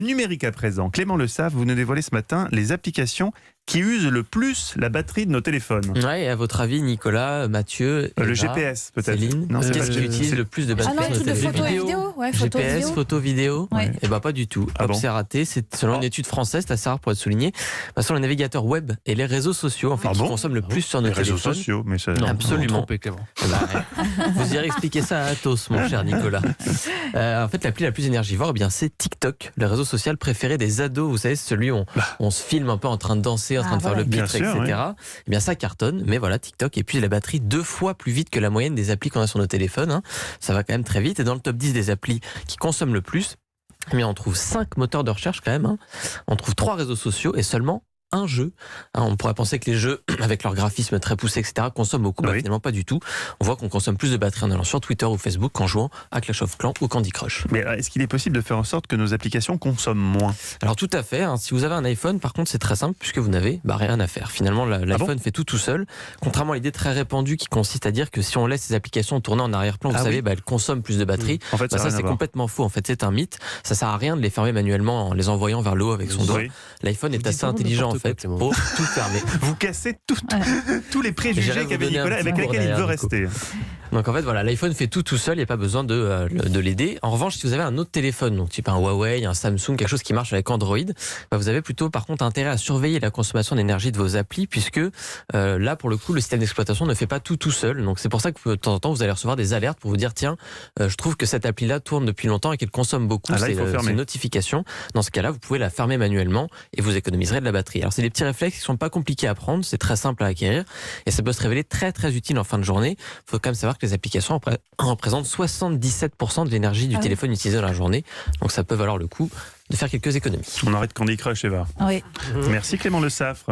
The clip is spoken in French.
Numérique à présent. Clément Le Saff, vous nous dévoilez ce matin les applications qui usent le plus la batterie de nos téléphones. Ouais, et à votre avis, Nicolas, Mathieu, Le Eva, GPS peut-être. Céline, Non, c'est qu'est-ce pas qui utilise le plus de Ah batterie non, sur les nos trucs de téléphones? photo et vidéo. Ouais, photo, GPS, vidéo. photo, vidéo. Ouais. Et pas du tout. Ah Hop, bon c'est raté. C'est selon une étude française, c'est assez rare pour être souligné. Ce sont les navigateurs web et les réseaux sociaux qui consomment le plus sur nos Les réseaux téléphones. sociaux, mais ça... Non, absolument. Trompé, Clément. Vous irez expliquer ça à Athos, mon cher Nicolas. En fait, l'appli la plus énergivore, eh bien, c'est TikTok, le réseau social préféré des ados. Vous savez, celui où on se filme un peu en train de danser, en train de faire le Bien pitre, sûr, etc. Eh bien, ça cartonne. Mais voilà, TikTok épuise la batterie 2 fois plus vite que la moyenne des applis qu'on a sur nos téléphones. Hein. Ça va quand même très vite. Et dans le top 10 des applis qui consomment le plus, eh bien, on trouve 5 moteurs de recherche quand même. Hein. On trouve 3 réseaux sociaux et seulement un jeu. On pourrait penser que les jeux, avec leur graphisme très poussé, etc., consomment beaucoup. Bah, finalement, pas du tout. On voit qu'on consomme plus de batterie en allant sur Twitter ou Facebook qu'en jouant à Clash of Clans ou Candy Crush. Mais est-ce qu'il est possible de faire en sorte que nos applications consomment moins? Alors tout à fait. Hein. Si vous avez un iPhone, par contre, c'est très simple puisque vous n'avez rien à faire. Finalement, l'iPhone fait tout seul. Contrairement à l'idée très répandue qui consiste à dire que si on laisse ces applications tourner en arrière-plan, vous savez, elles consomment plus de batterie. En fait, ça c'est complètement faux. En fait, c'est un mythe. Ça sert à rien de les fermer manuellement en les envoyant vers le haut avec son doigt. L'iPhone est assez intelligent en fait pour tout fermer. Vous cassez tous les préjugés qu'avait Nicolas avec lesquels il veut rester. Donc en fait voilà, l'iPhone fait tout seul, il n'y a pas besoin de l'aider. En revanche, si vous avez un autre téléphone, donc type un Huawei, un Samsung, quelque chose qui marche avec Android, vous avez plutôt par contre intérêt à surveiller la consommation d'énergie de vos applis, puisque là pour le coup le système d'exploitation ne fait pas tout seul. Donc c'est pour ça que de temps en temps vous allez recevoir des alertes pour vous dire tiens, je trouve que cette appli là tourne depuis longtemps et qu'elle consomme beaucoup. C'est une notification. Dans ce cas-là, vous pouvez la fermer manuellement et vous économiserez de la batterie. Alors c'est des petits réflexes qui sont pas compliqués à prendre, c'est très simple à acquérir et ça peut se révéler très très utile en fin de journée. Il faut quand même savoir que les applications représentent 77% de l'énergie du téléphone utilisé dans la journée, donc ça peut valoir le coup de faire quelques économies. On arrête Candy Crush, Eva. Oui. Merci Clément Le Saff.